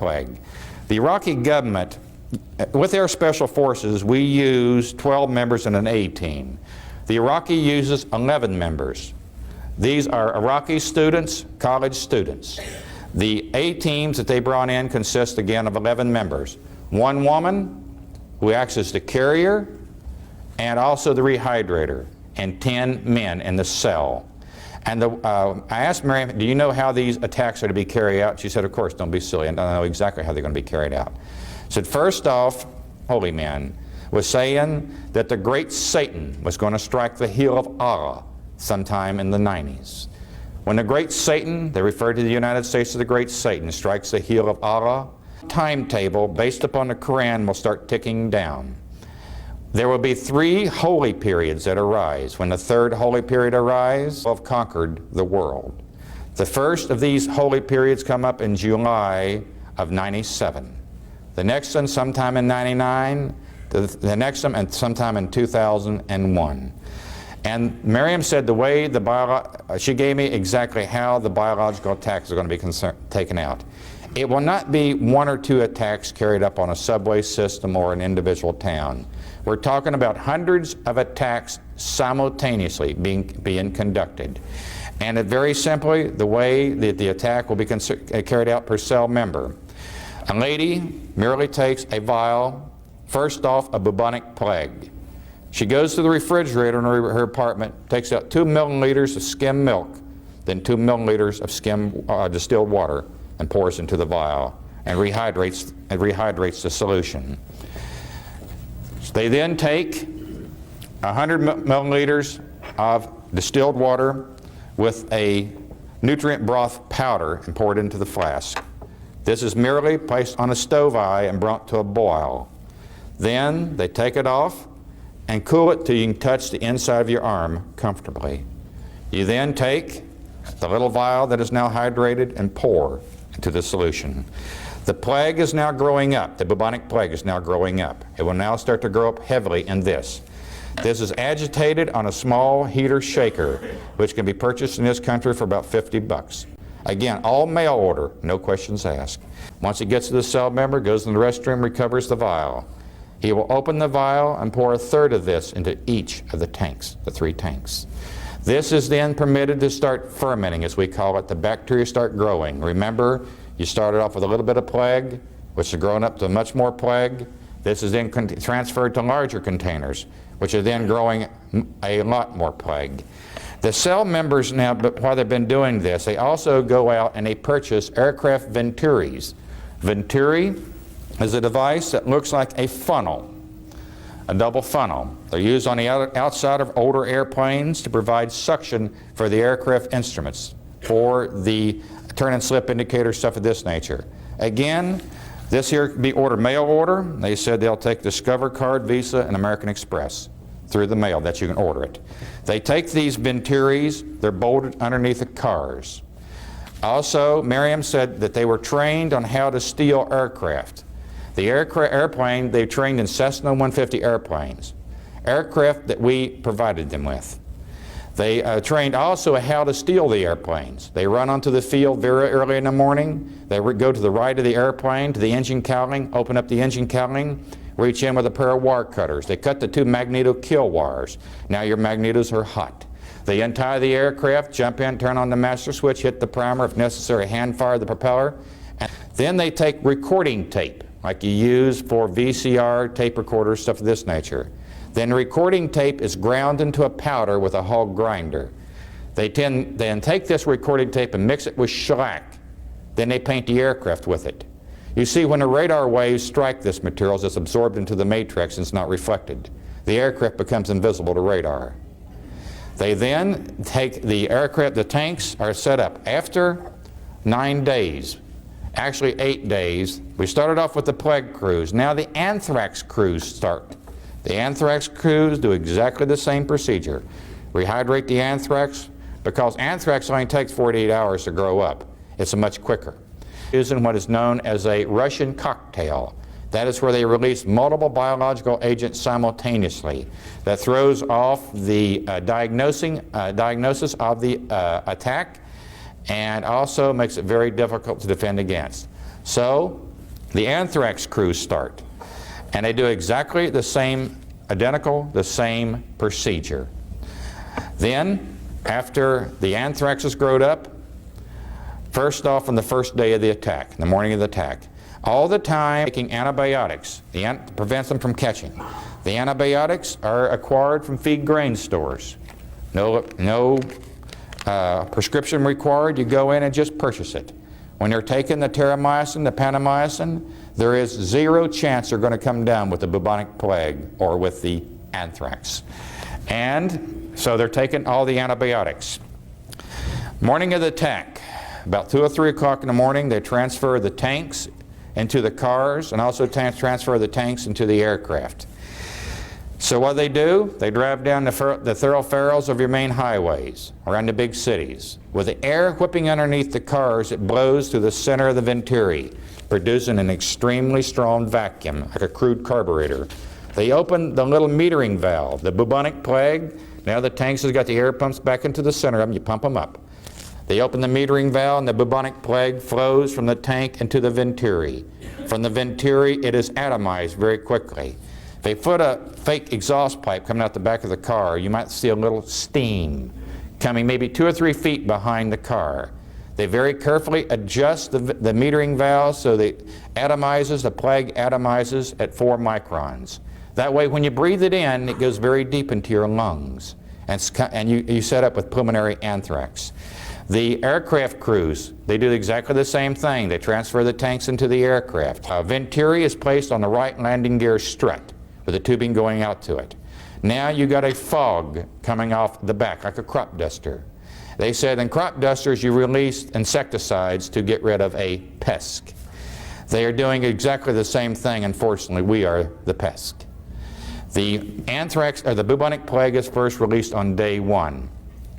plague. The Iraqi government, with their special forces, we use 12 members in an A team. The Iraqi uses 11 members. These are Iraqi students, college students. The A teams that they brought in consist again of 11 members. One woman who acts as the carrier and also the rehydrator, and 10 men in the cell. And I asked Miriam, do you know how these attacks are to be carried out? She said, of course, don't be silly, and I know exactly how they're going to be carried out. Said, first off, holy man was saying that the great Satan was going to strike the heel of Allah sometime in the 90s. When the great Satan, they refer to the United States as the great Satan, strikes the heel of Allah, timetable based upon the Quran will start ticking down. There will be 3 holy periods that arise. When the 3rd holy period arises, we'll have conquered the world. The first of these holy periods come up in July of 97. The next one sometime in 99, the next one and sometime in 2001. And Miriam said the way she gave me exactly how the biological attacks are going to be taken out. It will not be 1 or 2 attacks carried up on a subway system or an individual town. We're talking about hundreds of attacks simultaneously being conducted. And very simply, the way that the attack will be carried out per cell member. A lady merely takes a vial, first off, a bubonic plague. She goes to the refrigerator in her apartment, takes out 2 milliliters of skim milk, then 2 milliliters of distilled water, and pours into the vial, and rehydrates the solution. They then take 100 milliliters of distilled water with a nutrient broth powder and pour it into the flask. This is merely placed on a stove eye and brought to a boil. Then they take it off and cool it till you can touch the inside of your arm comfortably. You then take the little vial that is now hydrated and pour into the solution. The plague is now growing up. The bubonic plague is now growing up. It will now start to grow up heavily in this. This is agitated on a small heater shaker, which can be purchased in this country for about 50 bucks. Again, all mail order, no questions asked. Once it gets to the cell member, goes in the restroom, recovers the vial. He will open the vial and pour 1/3 of this into each of the tanks, the 3 tanks. This is then permitted to start fermenting, as we call it. The bacteria start growing. Remember, you started off with a little bit of plague, which is growing up to much more plague. This is then transferred to larger containers, which are then growing a lot more plague. The cell members now, but while they've been doing this, they also go out and they purchase aircraft Venturis. Venturi is a device that looks like a funnel, a double funnel. They're used on the outside of older airplanes to provide suction for the aircraft instruments, for the turn and slip indicator, stuff of this nature. Again, this here can be ordered mail order. They said they'll take Discover Card, Visa, and American Express through the mail, that you can order it. They take these Venturis, they're bolted underneath the cars. Also, Miriam said that they were trained on how to steal aircraft. The airplane, they trained in Cessna 150 airplanes, aircraft that we provided them with. They trained also how to steal the airplanes. They run onto the field very early in the morning. They go to the right of the airplane, to the engine cowling, open up the engine cowling, reach in with a pair of wire cutters. They cut the 2 magneto kill wires. Now your magnetos are hot. They untie the aircraft, jump in, turn on the master switch, hit the primer, if necessary, hand fire the propeller. And then they take recording tape, like you use for VCR, tape recorders, stuff of this nature. Then recording tape is ground into a powder with a hog grinder. They then take this recording tape and mix it with shellac. Then they paint the aircraft with it. You see, when the radar waves strike this material, it's absorbed into the matrix and it's not reflected. The aircraft becomes invisible to radar. They then take the aircraft, the tanks are set up after 9 days, actually 8 days. We started off with the plague crews. Now the anthrax crews start. The anthrax crews do exactly the same procedure. Rehydrate the anthrax, because anthrax only takes 48 hours to grow up. It's much quicker. Using what is known as a Russian cocktail. That is where they release multiple biological agents simultaneously. That throws off the diagnosis of the attack and also makes it very difficult to defend against. So the anthrax crews start. And they do exactly the same, the same procedure. Then, after the anthrax is growed up, first off on the first day of the attack, the morning of the attack, all the time taking antibiotics, prevents them from catching. The antibiotics are acquired from feed grain stores. No prescription required. You go in and just purchase it. When they're taking the terramycin, the panamycin, there is zero chance they're going to come down with the bubonic plague or with the anthrax. And so they're taking all the antibiotics. Morning of the attack, about 2 or 3 o'clock in the morning, they transfer the tanks into the cars and also transfer the tanks into the aircraft. So what do? They drive down the thoroughfares of your main highways around the big cities. With the air whipping underneath the cars, it blows through the center of the venturi, producing an extremely strong vacuum, like a crude carburetor. They open the little metering valve, the bubonic plague. Now the tanks has got the air pumps back into the center of them, you pump them up. They open the metering valve and the bubonic plague flows from the tank into the venturi. From the venturi, it is atomized very quickly. If they put a fake exhaust pipe coming out the back of the car, you might see a little steam coming maybe 2 or 3 feet behind the car. They very carefully adjust the metering valve so the plague atomizes at 4 microns. That way when you breathe it in, it goes very deep into your lungs, and you set up with pulmonary anthrax. The aircraft crews, they do exactly the same thing. They transfer the tanks into the aircraft. Venturi is placed on the right landing gear strut with the tubing going out to it. Now you got a fog coming off the back like a crop duster. They said in crop dusters you release insecticides to get rid of a pest. They are doing exactly the same thing. Unfortunately, we are the pest. The anthrax, or the bubonic plague, is first released on day 1.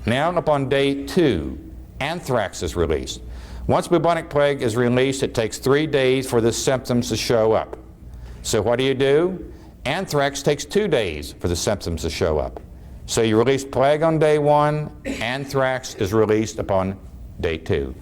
Now upon day 2, anthrax is released. Once bubonic plague is released, it takes 3 days for the symptoms to show up. So what do? Anthrax takes 2 days for the symptoms to show up. So you release plague on day 1, anthrax is released upon day 2.